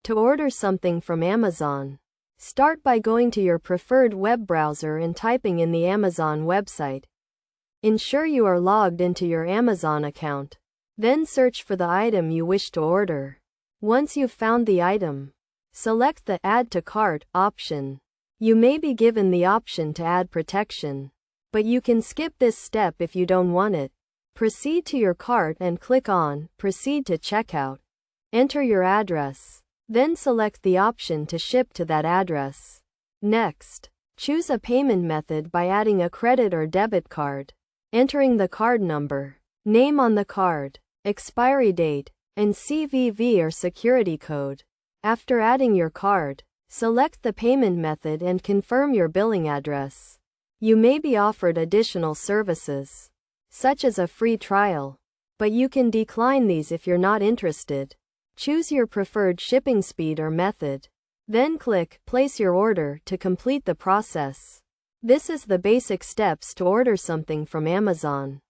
To order something from Amazon, start by going to your preferred web browser and typing in the Amazon website. Ensure you are logged into your Amazon account. Then search for the item you wish to order. Once you've found the item, select the Add to Cart option. You may be given the option to add protection, but you can skip this step if you don't want it. Proceed to your cart and click on Proceed to Checkout. Enter your address. Then select the option to ship to that address. Next, choose a payment method by adding a credit or debit card, entering the card number, name on the card, expiry date, and CVV or security code. After adding your card, select the payment method and confirm your billing address. You may be offered additional services, such as a free trial, but you can decline these if you're not interested. Choose your preferred shipping speed or method. Then click Place your order to complete the process. This is the basic steps to order something from Amazon.